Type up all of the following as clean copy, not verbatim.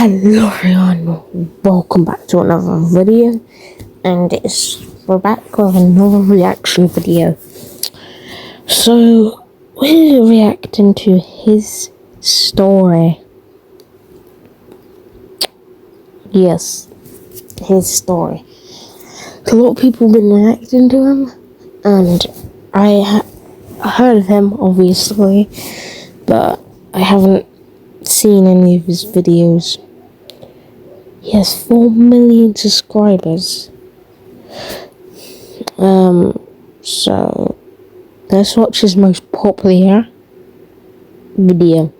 Hello everyone, welcome back to another video, and we're back with another reaction video. So we're reacting to his story. Yes, his story. A lot of people have been reacting to him, and I heard of him obviously, but I haven't seen any of his videos. He has 4 million subscribers. So let's watch his most popular video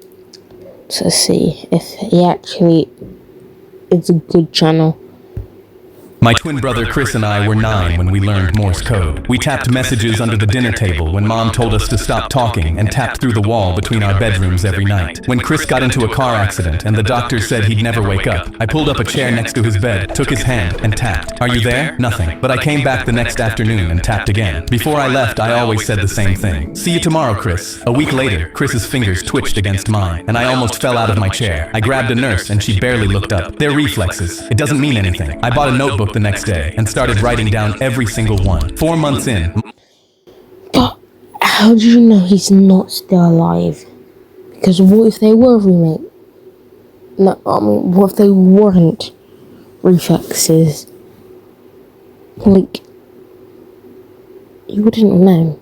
to see if he actually is a good channel. My twin brother Chris and I were 9 when we learned Morse code. We tapped messages under the dinner table when Mom told us to stop talking and tapped through the wall between our bedrooms every night. When Chris got into a car accident and the doctor said he'd never wake up, I pulled up a chair next to his bed, took his hand, and tapped. "Are you there?" Nothing. But I came back the next afternoon and tapped again. Before I left, I always said the same thing. "See you tomorrow, Chris." A week later, Chris's fingers twitched against mine, and I almost fell out of my chair. I grabbed a nurse and she barely looked up. They're reflexes. It doesn't mean anything. I bought a notebook the next day and started writing down every single one. 4 months in. But how do you know he's not still alive? Because what if they were remake? No, I mean, what if they weren't reflexes? Like, you wouldn't know.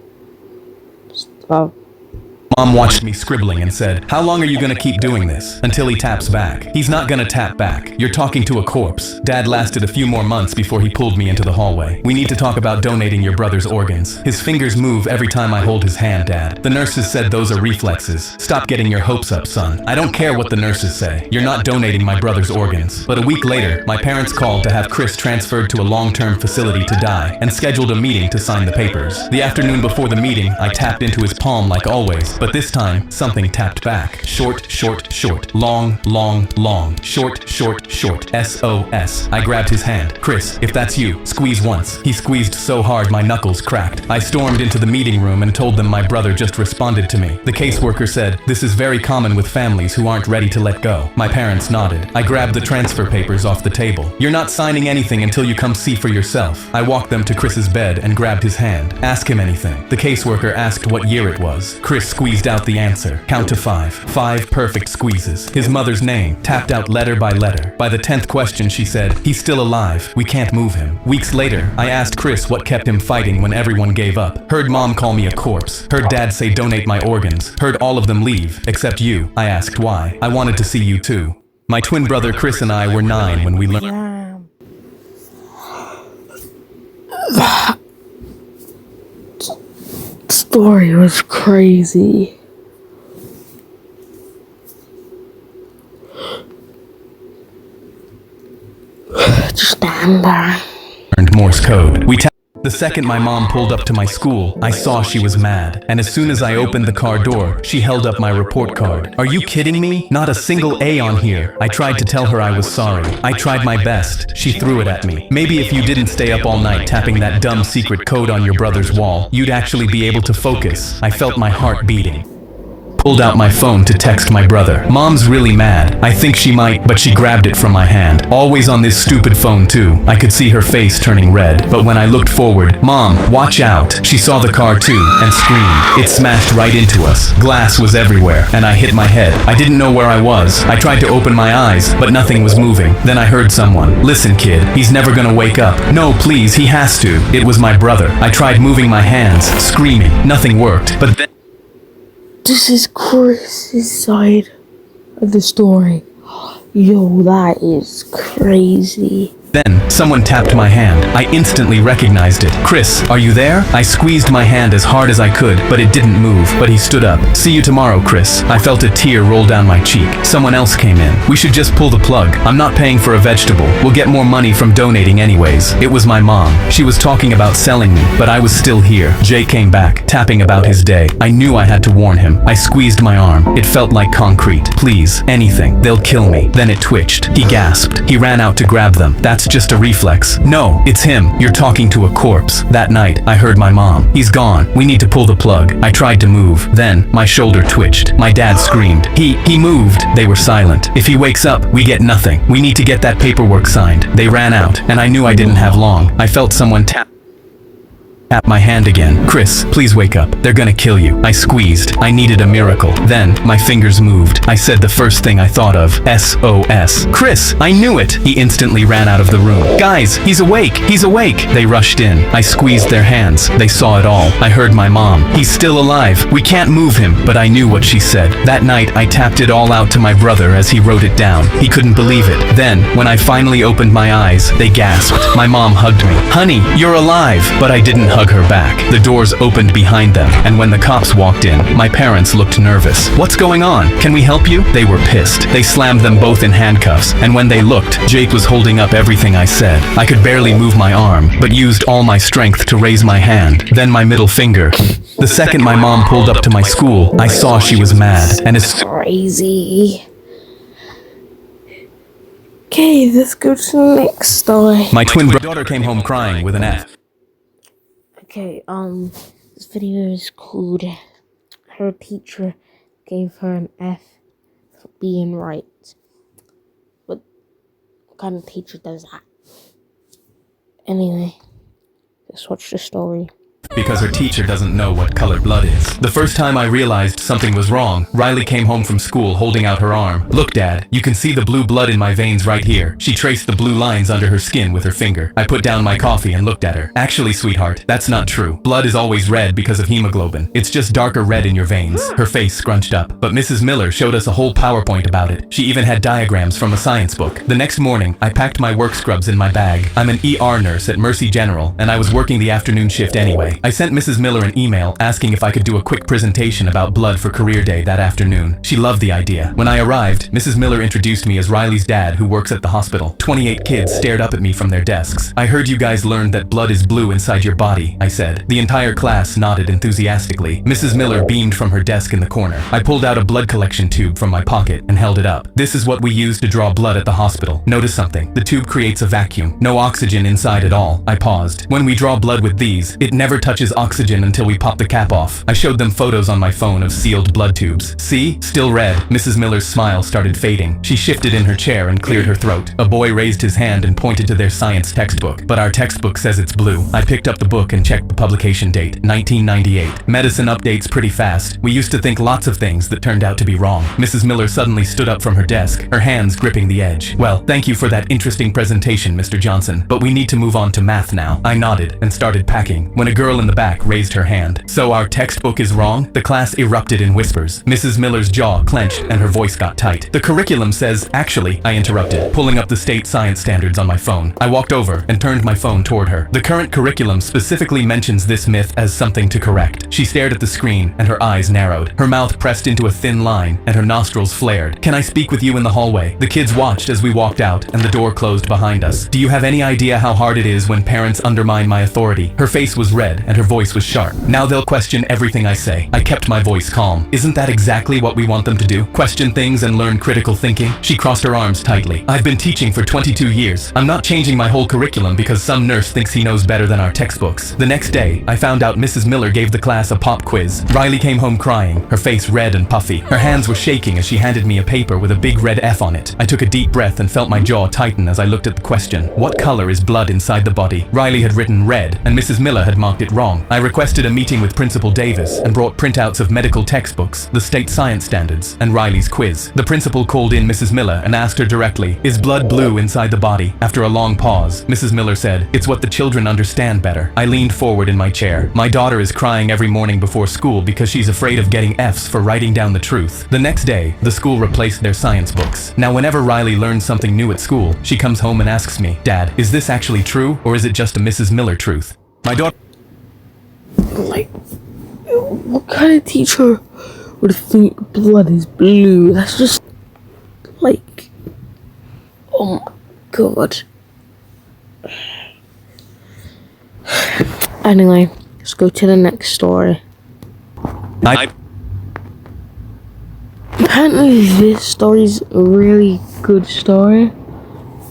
Mom watched me scribbling and said, "How long are you gonna keep doing this? Until he taps back." He's not gonna tap back. You're talking to a corpse. Dad lasted a few more months before he pulled me into the hallway. "We need to talk about donating your brother's organs. His fingers move every time I hold his hand, Dad. The nurses said those are reflexes. Stop getting your hopes up, son." I don't care what the nurses say. You're not donating my brother's organs. But a week later, my parents called to have Chris transferred to a long-term facility to die and scheduled a meeting to sign the papers. The afternoon before the meeting, I tapped into his palm like always, but this time, something tapped back. Short, short, short. Long, long, long. Short, short, short. SOS. I grabbed his hand. "Chris, if that's you, squeeze once." He squeezed so hard my knuckles cracked. I stormed into the meeting room and told them my brother just responded to me. The caseworker said, "This is very common with families who aren't ready to let go." My parents nodded. I grabbed the transfer papers off the table. "You're not signing anything until you come see for yourself." I walked them to Chris's bed and grabbed his hand. "Ask him anything." The caseworker asked what year it was. Chris squeezed out the answer. Count to 5. 5 perfect squeezes. His mother's name, tapped out letter by letter. By the 10th question she said, "He's still alive. We can't move him." Weeks later, I asked Chris what kept him fighting when everyone gave up. Heard Mom call me a corpse. Heard Dad say donate my organs. Heard all of them leave, except you. I asked why. I wanted to see you too. My twin brother Chris and I were 9 when we learned. That story was crazy. Just stand there. Learned Morse code. The second my mom pulled up to my school, I saw she was mad. And as soon as I opened the car door, she held up my report card. "Are you kidding me? Not a single A on here." I tried to tell her I was sorry. I tried my best. She threw it at me. "Maybe if you didn't stay up all night tapping that dumb secret code on your brother's wall, you'd actually be able to focus." I felt my heart beating. Pulled out my phone to text my brother. "Mom's really mad. I think she might," but she grabbed it from my hand. Always on this stupid phone too. I could see her face turning red, but when I looked forward, "Mom, watch out." She saw the car too and screamed. It smashed right into us. Glass was everywhere, and I hit my head. I didn't know where I was. I tried to open my eyes, but nothing was moving. Then I heard someone, "Listen, kid, he's never gonna wake up." "No, please, he has to." It was my brother. I tried moving my hands, screaming. Nothing worked, but then This is Chris's side of the story. Yo, that is crazy. Then, someone tapped my hand. I instantly recognized it. "Chris, are you there?" I squeezed my hand as hard as I could, but it didn't move. But he stood up. "See you tomorrow, Chris." I felt a tear roll down my cheek. Someone else came in. "We should just pull the plug. I'm not paying for a vegetable. We'll get more money from donating anyways." It was my mom. She was talking about selling me, but I was still here. Jay came back, tapping about his day. I knew I had to warn him. I squeezed my arm. It felt like concrete. "Please, anything. They'll kill me." Then it twitched. He gasped. He ran out to grab them. That's That's just a reflex. No, it's him. You're talking to a corpse. That night, I heard my mom. He's gone. We need to pull the plug. I tried to move. Then, my shoulder twitched. My dad screamed. He moved. They were silent. If he wakes up, we get nothing. We need to get that paperwork signed. They ran out, and I knew I didn't have long. I felt someone tap my hand again. Chris, please wake up. They're gonna kill you. I squeezed. I needed a miracle. Then, my fingers moved. I said the first thing I thought of. SOS. Chris, I knew it. He instantly ran out of the room. Guys, he's awake. He's awake. They rushed in. I squeezed their hands. They saw it all. I heard my mom. He's still alive. We can't move him. But I knew what she said. That night, I tapped it all out to my brother as he wrote it down. He couldn't believe it. Then, when I finally opened my eyes, they gasped. My mom hugged me. Honey, you're alive. But I didn't hug her back. The doors opened behind them, and when the cops walked in, my parents looked nervous. What's going on? Can we help you? They were pissed. They slammed them both in handcuffs, and when they looked, Jake was holding up everything I said. I could barely move my arm, but used all my strength to raise my hand, then my middle finger. The second my mom pulled up to my school, I saw she was mad, and as Crazy. Okay, let's go to the next story. my twin daughter came home crying with an F. Okay, this video is called Her Teacher Gave Her an F for Being Right. What kind of teacher does that? Anyway, let's watch the story. Because her teacher doesn't know what color blood is. The first time I realized something was wrong, Riley came home from school holding out her arm. Look, Dad, you can see the blue blood in my veins right here. She traced the blue lines under her skin with her finger. I put down my coffee and looked at her. Actually, sweetheart, that's not true. Blood is always red because of hemoglobin. It's just darker red in your veins. Her face scrunched up. But Mrs. Miller showed us a whole PowerPoint about it. She even had diagrams from a science book. The next morning, I packed my work scrubs in my bag. I'm an ER nurse at Mercy General, and I was working the afternoon shift anyway. I sent Mrs. Miller an email asking if I could do a quick presentation about blood for career day that afternoon. She loved the idea. When I arrived, Mrs. Miller introduced me as Riley's dad who works at the hospital. 28 kids stared up at me from their desks. I heard you guys learned that blood is blue inside your body, I said. The entire class nodded enthusiastically. Mrs. Miller beamed from her desk in the corner. I pulled out a blood collection tube from my pocket and held it up. This is what we use to draw blood at the hospital. Notice something. The tube creates a vacuum. No oxygen inside at all. I paused. When we draw blood with these, it never touches oxygen until we pop the cap off. I showed them photos on my phone of sealed blood tubes. See? Still red. Mrs. Miller's smile started fading. She shifted in her chair and cleared her throat. A boy raised his hand and pointed to their science textbook. But our textbook says it's blue. I picked up the book and checked the publication date, 1998. Medicine updates pretty fast. We used to think lots of things that turned out to be wrong. Mrs. Miller suddenly stood up from her desk, her hands gripping the edge. Well, thank you for that interesting presentation, Mr. Johnson, but we need to move on to math now. I nodded and started packing when a girl in the back raised her hand. So our textbook is wrong? The class erupted in whispers. Mrs. Miller's jaw clenched and her voice got tight. The curriculum says, actually, I interrupted, pulling up the state science standards on my phone. I walked over and turned my phone toward her. The current curriculum specifically mentions this myth as something to correct. She stared at the screen and her eyes narrowed. Her mouth pressed into a thin line and her nostrils flared. Can I speak with you in the hallway? The kids watched as we walked out and the door closed behind us. Do you have any idea how hard it is when parents undermine my authority? Her face was red and her voice was sharp. Now they'll question everything I say. I kept my voice calm. Isn't that exactly what we want them to do? Question things and learn critical thinking? She crossed her arms tightly. I've been teaching for 22 years. I'm not changing my whole curriculum because some nurse thinks he knows better than our textbooks. The next day, I found out Mrs. Miller gave the class a pop quiz. Riley came home crying, her face red and puffy. Her hands were shaking as she handed me a paper with a big red F on it. I took a deep breath and felt my jaw tighten as I looked at the question. What color is blood inside the body? Riley had written red, and Mrs. Miller had marked it wrong. I requested a meeting with Principal Davis and brought printouts of medical textbooks, the state science standards, and Riley's quiz. The principal called in Mrs. Miller and asked her directly, is blood blue inside the body? After a long pause, Mrs. Miller said, it's what the children understand better. I leaned forward in my chair. My daughter is crying every morning before school because she's afraid of getting F's for writing down the truth. The next day, the school replaced their science books. Now whenever Riley learns something new at school, she comes home and asks me, Dad, is this actually true or is it just a Mrs. Miller truth? My daughter... Like, what kind of teacher would think blood is blue? That's just, like, oh my god. Anyway, let's go to the next story. Apparently this story's a really good story,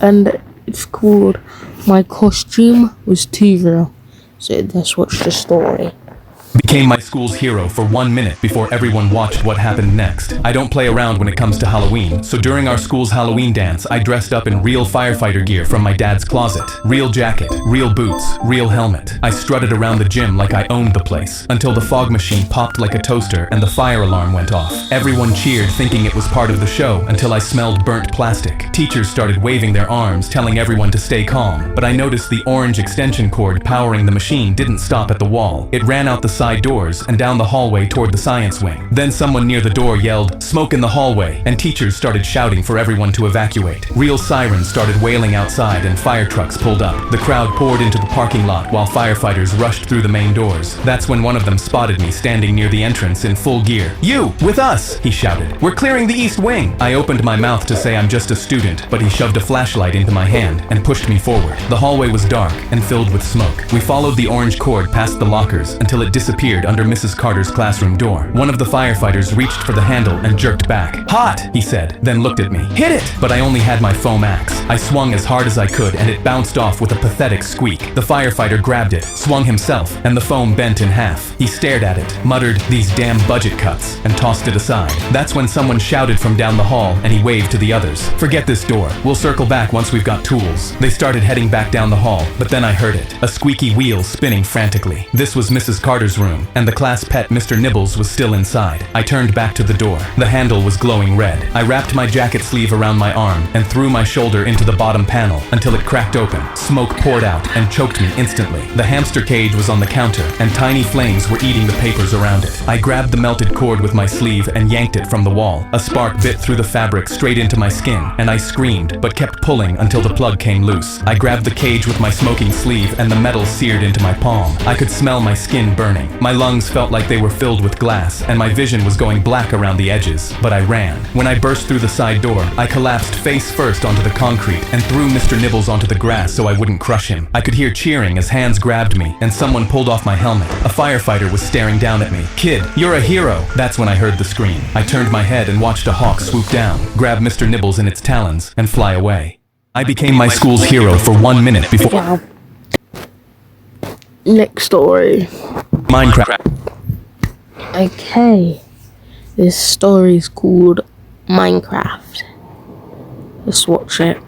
and It's called My Costume Was Too Real. So let's watch the story. Became my school's hero for 1 minute before everyone watched what happened next. I don't play around when it comes to Halloween, so during our school's Halloween dance, I dressed up in real firefighter gear from my dad's closet. Real jacket, real boots, real helmet. I strutted around the gym like I owned the place, until the fog machine popped like a toaster and the fire alarm went off. Everyone cheered thinking it was part of the show until I smelled burnt plastic. Teachers started waving their arms, telling everyone to stay calm, but I noticed the orange extension cord powering the machine didn't stop at the wall. It ran out the side doors and down the hallway toward the science wing. Then someone near the door yelled, "Smoke in the hallway," and teachers started shouting for everyone to evacuate. Real sirens started wailing outside and fire trucks pulled up. The crowd poured into the parking lot while firefighters rushed through the main doors. That's when one of them spotted me standing near the entrance in full gear. "You, with us!" he shouted. "We're clearing the east wing!" I opened my mouth to say I'm just a student, but he shoved a flashlight into my hand and pushed me forward. The hallway was dark and filled with smoke. We followed the orange cord past the lockers until it disappeared under Mrs. Carter's classroom door. One of the firefighters reached for the handle and jerked back. "Hot!" he said, then looked at me. "Hit it!" But I only had my foam axe. I swung as hard as I could and it bounced off with a pathetic squeak. The firefighter grabbed it, swung himself, and the foam bent in half. He stared at it, muttered, "These damn budget cuts," and tossed it aside. That's when someone shouted from down the hall and he waved to the others. "Forget this door. We'll circle back once we've got tools." They started heading back down the hall, but then I heard it. A squeaky wheel spinning frantically. This was Mrs. Carter's room, and the class pet Mr. Nibbles was still inside. I turned back to the door. The handle was glowing red. I wrapped my jacket sleeve around my arm and threw my shoulder into the bottom panel until it cracked open. Smoke poured out and choked me instantly. The hamster cage was on the counter and tiny flames were eating the papers around it. I grabbed the melted cord with my sleeve and yanked it from the wall. A spark bit through the fabric straight into my skin and I screamed but kept pulling until the plug came loose. I grabbed the cage with my smoking sleeve and the metal seared into my palm. I could smell my skin burning. My lungs felt like they were filled with glass and my vision was going black around the edges, but I ran. When I burst through the side door, I collapsed face first onto the concrete and threw Mr. Nibbles onto the grass so I wouldn't crush him. I could hear cheering as hands grabbed me and someone pulled off my helmet. A firefighter was staring down at me. "Kid, you're a hero!" That's when I heard the scream. I turned my head and watched a hawk swoop down, grab Mr. Nibbles in its talons, and fly away. I became my school's hero for 1 minute before Wow. Next story. Minecraft. Okay. This story is called Minecraft. Let's watch it.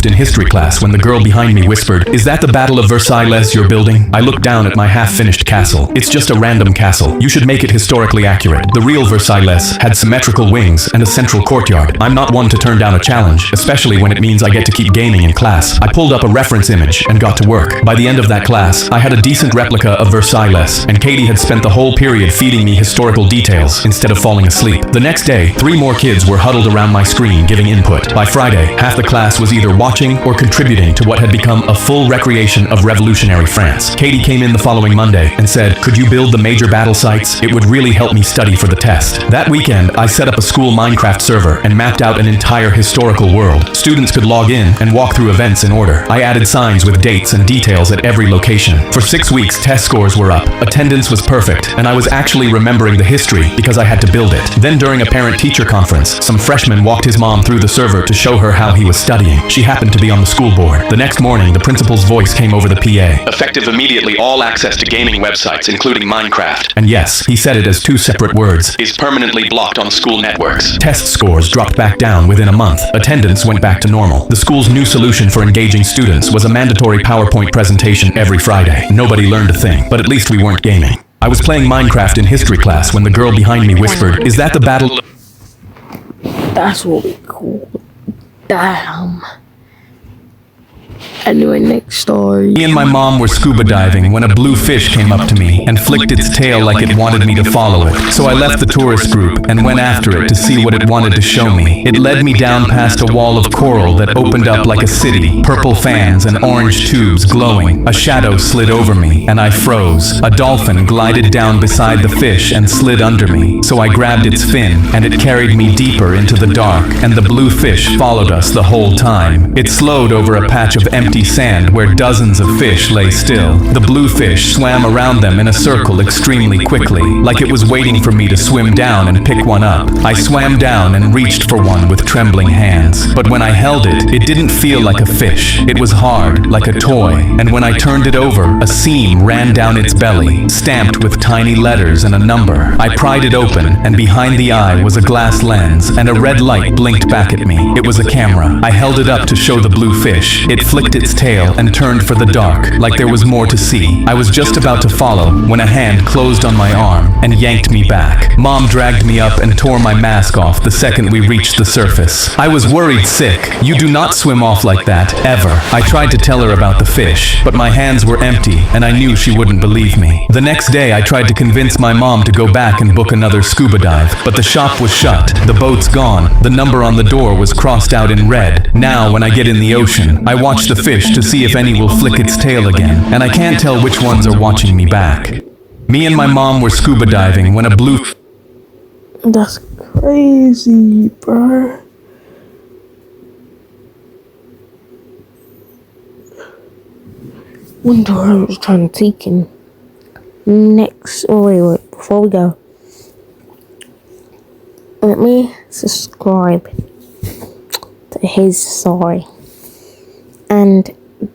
In history class when the girl behind me whispered, "Is that the Battle of Versailles you're building?" I looked down at my half-finished castle. "It's just a random castle. You should make it historically accurate. The real Versailles had symmetrical wings and a central courtyard. I'm not one to turn down a challenge, especially when it means I get to keep gaming in class." I pulled up a reference image and got to work. By the end of that class, I had a decent replica of Versailles, and Katie had spent the whole period feeding me historical details instead of falling asleep. The next day, 3 more kids were huddled around my screen giving input. By Friday, half the class was either watching or contributing to what had become a full recreation of revolutionary France. Katie came in the following Monday and said, "Could you build the major battle sites? It would really help me study for the test." That weekend, I set up a school Minecraft server and mapped out an entire historical world. Students could log in and walk through events in order. I added signs with dates and details at every location. For 6 weeks, test scores were up, attendance was perfect, and I was actually remembering the history because I had to build it. Then during a parent-teacher conference, some freshman walked his mom through the server to show her how he was studying. She happened to be on the school board. The next morning, the principal's voice came over the PA. "Effective immediately, all access to gaming websites, including Minecraft." And yes, he said it as 2 separate words. "Is permanently blocked on school networks." Test scores dropped back down within a month. Attendance went back to normal. The school's new solution for engaging students was a mandatory PowerPoint presentation every Friday. Nobody learned a thing, but at least we weren't gaming. I was playing Minecraft in history class when the girl behind me whispered, "Is that the battle?" That's what we call. Damn. Anyway, next story. Me and my mom were scuba diving when a blue fish came up to me and flicked its tail like it wanted me to follow it. So I left the tourist group and went after it to see what it wanted to show me. It led me down past a wall of coral that opened up like a city, purple fans and orange tubes glowing. A shadow slid over me and I froze. A dolphin glided down beside the fish and slid under me. So I grabbed its fin and it carried me deeper into the dark, and the blue fish followed us the whole time. It slowed over a patch of empty empty sand where dozens of fish lay still. The blue fish swam around them in a circle extremely quickly, like it was waiting for me to swim down and pick one up. I swam down and reached for one with trembling hands. But when I held it, it didn't feel like a fish. It was hard, like a toy. And when I turned it over, a seam ran down its belly, stamped with tiny letters and a number. I pried it open, and behind the eye was a glass lens, and a red light blinked back at me. It was a camera. I held it up to show the blue fish. It flicked its tail and turned for the dark, like there was more to see. I was just about to follow when a hand closed on my arm and yanked me back. Mom dragged me up and tore my mask off the second we reached the surface. I was worried sick. You do not swim off like that, ever. I tried to tell her about the fish, but my hands were empty and I knew she wouldn't believe me. The next day I tried to convince my mom to go back and book another scuba dive, but the shop was shut, the boat's gone, the number on the door was crossed out in red. Now when I get in the ocean, I watch the fish to see if any will flick its tail again, and I can't tell which ones are watching me back. Me and my mom were scuba diving when a blue... That's crazy, bro. Wonder what I was trying to take in. Next, wait, before we go, let me subscribe to his story. And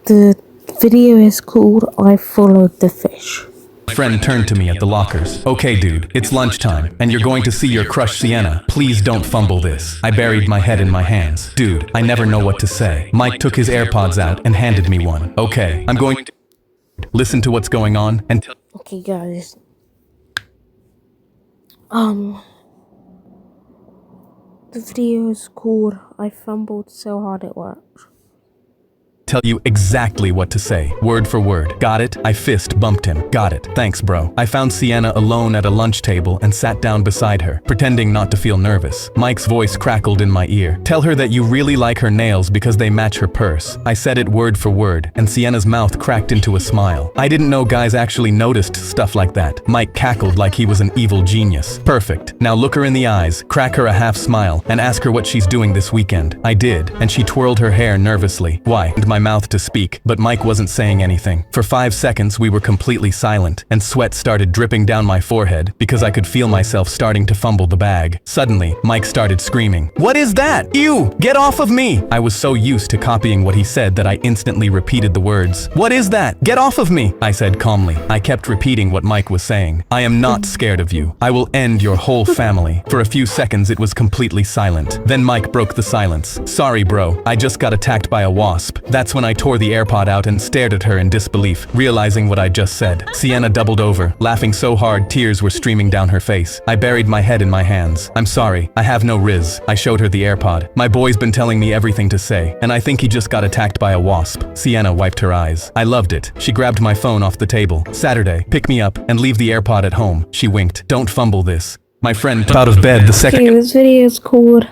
the video is called I Followed the Fish. My friend turned to me at the lockers. Okay, dude, it's lunchtime, and you're going to see your crush Sienna. Please don't fumble this. I buried my head in my hands. Dude, I never know what to say. Mike took his AirPods out and handed me one. Okay, I'm going to listen to what's going on and tell... Okay, guys. The video is called I Fumbled So Hard It Worked. Tell you exactly what to say, word for word. Got it? I fist bumped him. Got it. Thanks, bro. I found Sienna alone at a lunch table and sat down beside her, pretending not to feel nervous. Mike's voice crackled in my ear. Tell her that you really like her nails because they match her purse. I said it word for word, and Sienna's mouth cracked into a smile. I didn't know guys actually noticed stuff like that. Mike cackled like he was an evil genius. Perfect. Now look her in the eyes, crack her a half smile, and ask her what she's doing this weekend. I did, and she twirled her hair nervously. Why? And my mouth to speak, but Mike wasn't saying anything. For 5 seconds we were completely silent, and sweat started dripping down my forehead because I could feel myself starting to fumble the bag. Suddenly, Mike started screaming, "What is that? You! Get off of me!" I was so used to copying what he said that I instantly repeated the words. "What is that? Get off of me!" I said calmly. I kept repeating what Mike was saying. "I am not scared of you. I will end your whole family." For a few seconds it was completely silent. Then Mike broke the silence. "Sorry, bro. I just got attacked by a wasp." That's when I tore the AirPod out and stared at her in disbelief, realizing what I just said. Sienna doubled over, laughing so hard tears were streaming down her face. I buried my head in my hands. "I'm sorry, I have no riz." I showed her the AirPod. "My boy's been telling me everything to say, and I think he just got attacked by a wasp." Sienna wiped her eyes. I loved it. She grabbed my phone off the table. "Saturday, pick me up and leave the AirPod at home." She winked. "Don't fumble this." My friend got out of bed the second... Okay, this video is called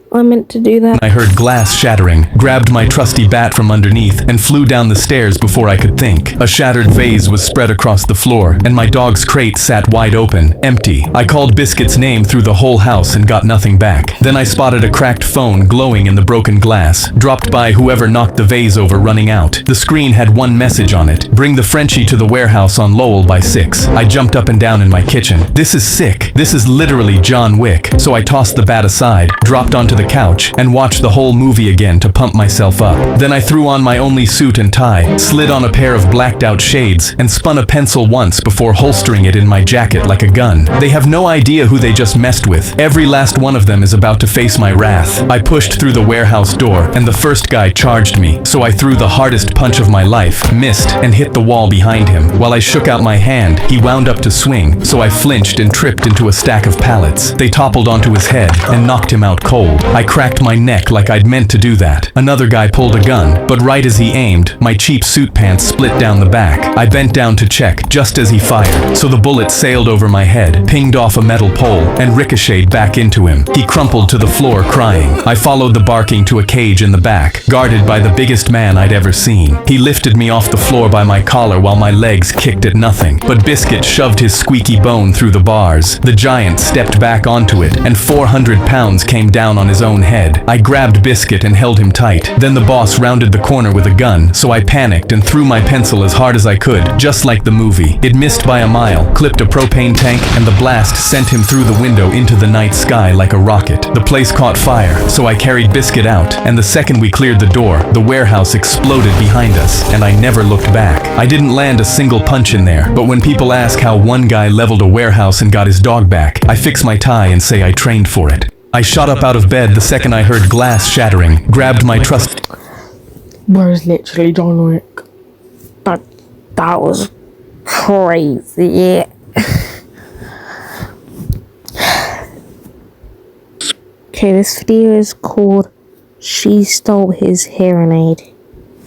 I Meant to Do That. I heard glass shattering, grabbed my trusty bat from underneath, and flew down the stairs before I could think. A shattered vase was spread across the floor, and my dog's crate sat wide open, empty. I called Biscuit's name through the whole house and got nothing back. Then I spotted a cracked phone glowing in the broken glass, dropped by whoever knocked the vase over running out. The screen had one message on it: "Bring the Frenchie to the warehouse on Lowell by 6. I jumped up and down in my kitchen. This is sick. This is literally John Wick. So I tossed the bat aside, dropped onto the couch, and watched the whole movie again to pump myself up. Then I threw on my only suit and tie, slid on a pair of blacked out shades, and spun a pencil once before holstering it in my jacket like a gun. They have no idea who they just messed with. Every last one of them is about to face my wrath. I pushed through the warehouse door, and the first guy charged me, so I threw the hardest punch of my life, missed, and hit the wall behind him. While I shook out my hand, he wound up to swing, so I flinched and tripped into a stack of pallets. They toppled onto his head and knocked him out cold. I cracked my neck like I'd meant to do that. Another guy pulled a gun, but right as he aimed, my cheap suit pants split down the back. I bent down to check just as he fired, so the bullet sailed over my head, pinged off a metal pole, and ricocheted back into him. He crumpled to the floor crying. I followed the barking to a cage in the back, guarded by the biggest man I'd ever seen. He lifted me off the floor by my collar while my legs kicked at nothing, but Biscuit shoved his squeaky bone through the bars. The giant stepped back onto it, and 400 pounds came down on his his own head. I grabbed Biscuit and held him tight. Then the boss rounded the corner with a gun, so I panicked and threw my pencil as hard as I could, just like the movie. It missed by a mile, clipped a propane tank, and the blast sent him through the window into the night sky like a rocket. The place caught fire, so I carried Biscuit out, and the second we cleared the door, the warehouse exploded behind us, and I never looked back. I didn't land a single punch in there, but when people ask how one guy leveled a warehouse and got his dog back, I fix my tie and say I trained for it. I shot up out of bed the second I heard glass shattering, grabbed my trust. Where's literally John Wick? That was crazy. Okay, this video is called She Stole His Hearing Aid.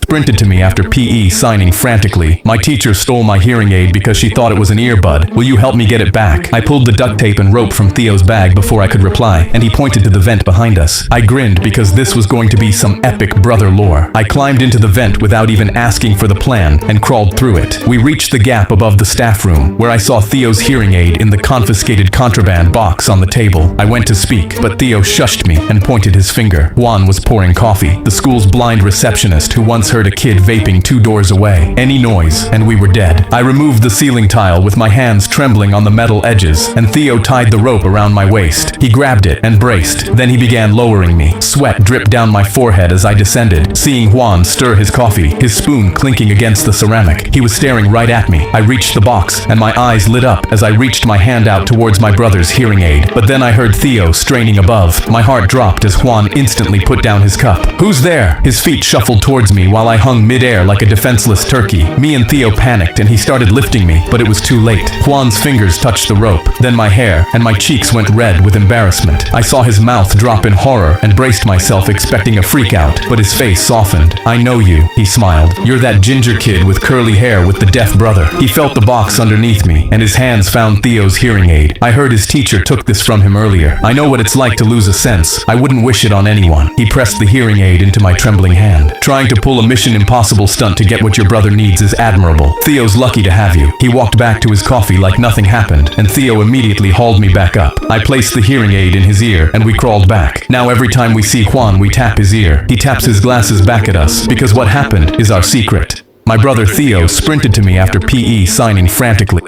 Sprinted to me after PE, signing frantically. My teacher stole my hearing aid because she thought it was an earbud. Will you help me get it back? I pulled the duct tape and rope from Theo's bag before I could reply, and he pointed to the vent behind us. I grinned because this was going to be some epic brother lore. I climbed into the vent without even asking for the plan and crawled through it. We reached the gap above the staff room, where I saw Theo's hearing aid in the confiscated contraband box on the table. I went to speak, but Theo shushed me and pointed his finger. Juan was pouring coffee, the school's blind receptionist who once heard a kid vaping 2 doors away. Any noise, and we were dead. I removed the ceiling tile with my hands trembling on the metal edges, and Theo tied the rope around my waist. He grabbed it and braced. Then he began lowering me. Sweat dripped down my forehead as I descended, seeing Juan stir his coffee, his spoon clinking against the ceramic. He was staring right at me. I reached the box, and my eyes lit up as I reached my hand out towards my brother's hearing aid. But then I heard Theo straining above. My heart dropped as Juan instantly put down his cup. "Who's there?" His feet shuffled towards me while I hung mid-air like a defenseless turkey. Me and Theo panicked and he started lifting me, but it was too late. Juan's fingers touched the rope, then my hair, and my cheeks went red with embarrassment. I saw his mouth drop in horror and braced myself expecting a freak out, but his face softened. "I know you," he smiled. "You're that ginger kid with curly hair with the deaf brother." He felt the box underneath me, and his hands found Theo's hearing aid. I heard his teacher took this from him earlier. I know what it's like to lose a sense. I wouldn't wish it on anyone. He pressed the hearing aid into my trembling hand. "Trying to pull a Mission Impossible stunt to get what your brother needs is admirable. Theo's lucky to have you." He walked back to his coffee like nothing happened, and Theo immediately hauled me back up. I placed the hearing aid in his ear, and we crawled back. Now every time we see Juan, we tap his ear. He taps his glasses back at us, because what happened is our secret. My brother Theo sprinted to me after PE, signing frantically.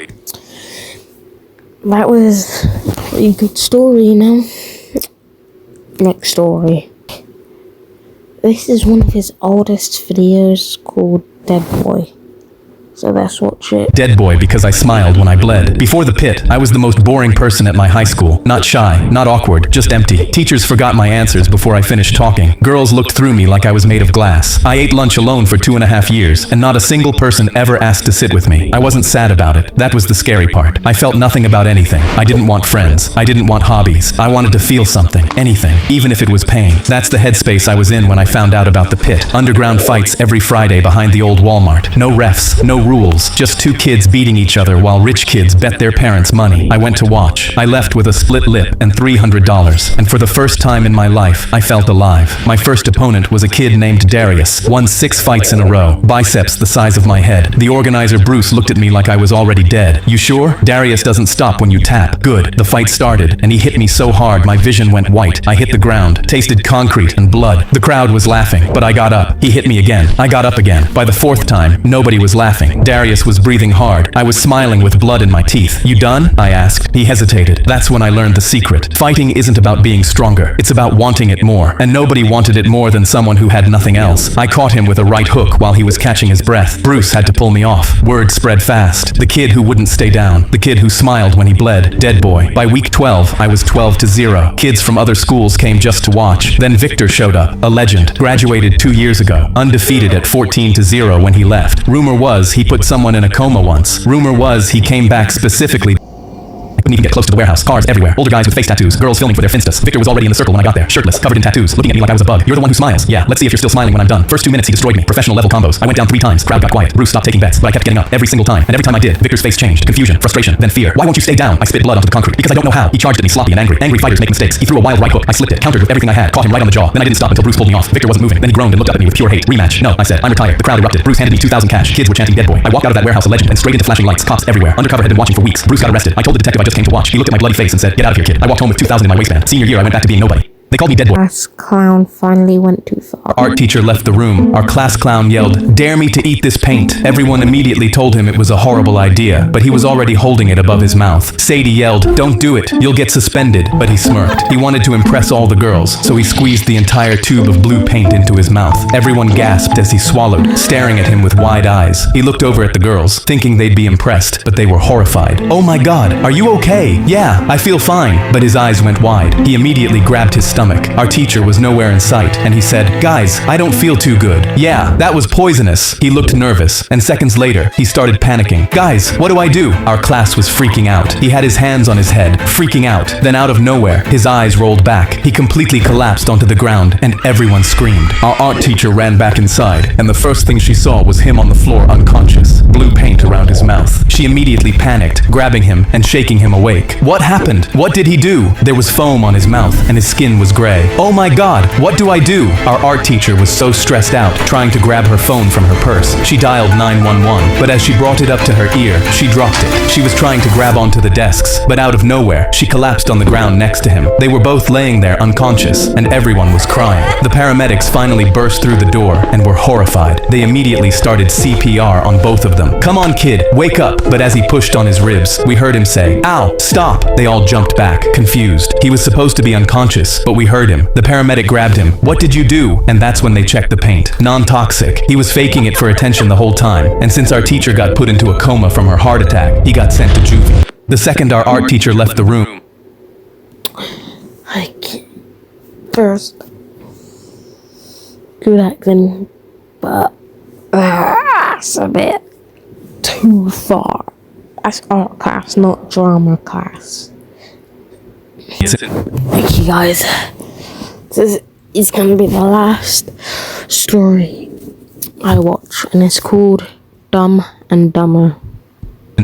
That was a pretty good story, you know. Next story. This is one of his oldest videos called Dead Boy. So let's watch it. Dead boy because I smiled when I bled. Before the pit, I was the most boring person at my high school. Not shy, not awkward, just empty. Teachers forgot my answers before I finished talking. Girls looked through me like I was made of glass. I ate lunch alone for 2.5 years, and not a single person ever asked to sit with me. I wasn't sad about it. That was the scary part. I felt nothing about anything. I didn't want friends. I didn't want hobbies. I wanted to feel something. Anything. Even if it was pain. That's the headspace I was in when I found out about the pit. Underground fights every Friday behind the old Walmart. No refs. No rules, just 2 kids beating each other while rich kids bet their parents money. I went to watch. I left with a split lip and $300, and for the first time in my life, I felt alive. My first opponent was a kid named Darius, won 6 fights in a row, biceps the size of my head. The organizer Bruce looked at me like I was already dead. "You sure? Darius doesn't stop when you tap." Good. The fight started, and he hit me so hard my vision went white. I hit the ground, tasted concrete and blood. The crowd was laughing, but I got up. He hit me again. I got up again. By the 4th time, nobody was laughing. Darius was breathing hard. I was smiling with blood in my teeth. "You done?" I asked. He hesitated. That's when I learned the secret. Fighting isn't about being stronger. It's about wanting it more. And nobody wanted it more than someone who had nothing else. I caught him with a right hook while he was catching his breath. Bruce had to pull me off. Word spread fast. The kid who wouldn't stay down. The kid who smiled when he bled. Dead boy. By week 12, I was 12-0. Kids from other schools came just to watch. Then Victor showed up. A legend. Graduated 2 years ago. Undefeated at 14-0 when he left. Rumor was he put someone in a coma once. Rumor was he came back specifically. I couldn't even get close to the warehouse. Cars everywhere. Older guys with face tattoos. Girls filming for their Finstas. Victor was already in the circle when I got there. Shirtless, covered in tattoos, looking at me like I was a bug. "You're the one who smiles." "Yeah, let's see if you're still smiling when I'm done." First 2 minutes he destroyed me. Professional level combos. I went down 3 times. Crowd got quiet. Bruce stopped taking bets, but I kept getting up every single time. And every time I did, Victor's face changed. Confusion, frustration, then fear. "Why won't you stay down?" I spit blood onto the concrete. "Because I don't know how." He charged at me sloppy and angry. Angry fighters make mistakes. He threw a wild right hook. I slipped it, countered with everything I had, caught him right on the jaw. Then I didn't stop until Bruce pulled me off. Victor wasn't moving. Then he groaned and looked up at me with pure hate. "Rematch." "No," I said. "I'm retired." The crowd erupted. Bruce handed me 2,000 cash. Kids were chanting "Dead boy." I walked out of that warehouse a legend and straight into flashing lights. Cops everywhere. Undercover had been watching for weeks. Bruce got arrested. I told the detective I just came to watch. He looked at my bloody face and said, "Get out of here, kid." I walked home with 2,000 in my waistband. Senior year I went back to being nobody. They called me dead boy. Class clown finally went too far. Art teacher left the room. Our class clown yelled, "Dare me to eat this paint." Everyone immediately told him it was a horrible idea, but he was already holding it above his mouth. Sadie yelled, "Don't do it, you'll get suspended," but he smirked. He wanted to impress all the girls, so he squeezed the entire tube of blue paint into his mouth. Everyone gasped as he swallowed, staring at him with wide eyes. He looked over at the girls, thinking they'd be impressed, but they were horrified. "Oh my god, are you okay?" "Yeah, I feel fine," but his eyes went wide. He immediately grabbed his stomach. Our teacher was nowhere in sight, and he said, "Guys, I don't feel too good." "Yeah, that was poisonous." He looked nervous, and seconds later, he started panicking. "Guys, what do I do?" Our class was freaking out. He had his hands on his head, freaking out. Then out of nowhere, his eyes rolled back. He completely collapsed onto the ground, and everyone screamed. Our art teacher ran back inside, and the first thing she saw was him on the floor unconscious, blue paint around his mouth. She immediately panicked, grabbing him and shaking him awake. "What happened? What did he do?" There was foam on his mouth, and his skin was gray. "Oh my god, what do I do?" Our art teacher was so stressed out, trying to grab her phone from her purse. She dialed 911, but as she brought it up to her ear, she dropped it. She was trying to grab onto the desks, but out of nowhere, she collapsed on the ground next to him. They were both laying there unconscious, and everyone was crying. The paramedics finally burst through the door and were horrified. They immediately started CPR on both of them. "Come on, kid, wake up." But as he pushed on his ribs, we heard him say, "Ow, stop." They all jumped back, confused. He was supposed to be unconscious, but we heard him. The paramedic grabbed him. "What did you do?" And that's when they checked the paint. Non-toxic. He was faking it for attention the whole time. And since our teacher got put into a coma from her heart attack, he got sent to juvie. The second our art teacher left the room, Like, first, good acting, but that's a bit too far. That's art class, not drama class. Okay, guys, this is gonna be the last story I watch, and it's called Dumb and Dumber.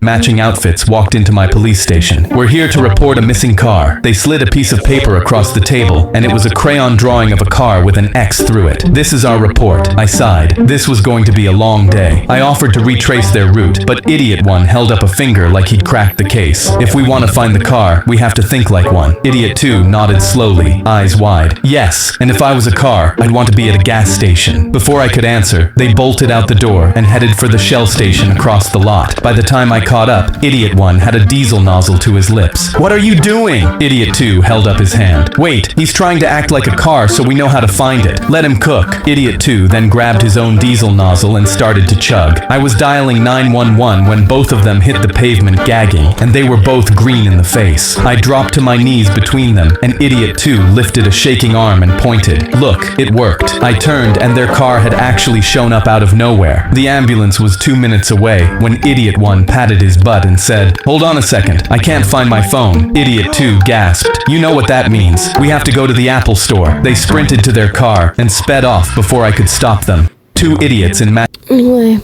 matching outfits walked into my police station. "We're here to report a missing car." They slid a piece of paper across the table, and it was a crayon drawing of a car with an X through it. "This is our report." I sighed. This was going to be a long day. I offered to retrace their route, but Idiot One held up a finger like he'd cracked the case. "If we want to find the car, we have to think like one." Idiot Two nodded slowly, eyes wide. "Yes, and if I was a car, I'd want to be at a gas station." Before I could answer, they bolted out the door and headed for the Shell station across the lot. By the time I caught up, Idiot One had a diesel nozzle to his lips. "What are you doing?" Idiot Two held up his hand. "Wait, he's trying to act like a car so we know how to find it. Let him cook." Idiot Two then grabbed his own diesel nozzle and started to chug. I was dialing 911 when both of them hit the pavement gagging, and they were both green in the face. I dropped to my knees between them, and Idiot Two lifted a shaking arm and pointed. Look, it worked. I turned, and their car had actually shown up out of nowhere. The ambulance was 2 minutes away when Idiot One patted his butt and said, "Hold on a second, I can't find my phone." Idiot Two gasped. "You know what that means. We have to go to the Apple store." They sprinted to their car and sped off before I could stop them. Two idiots in Anyway,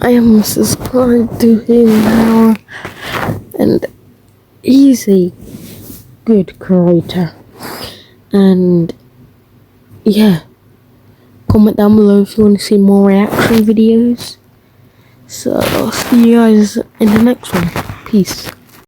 I am subscribed to him now, and he's a good creator. And yeah, comment down below if you want to see more reaction videos. So, see you guys in the next one. Peace.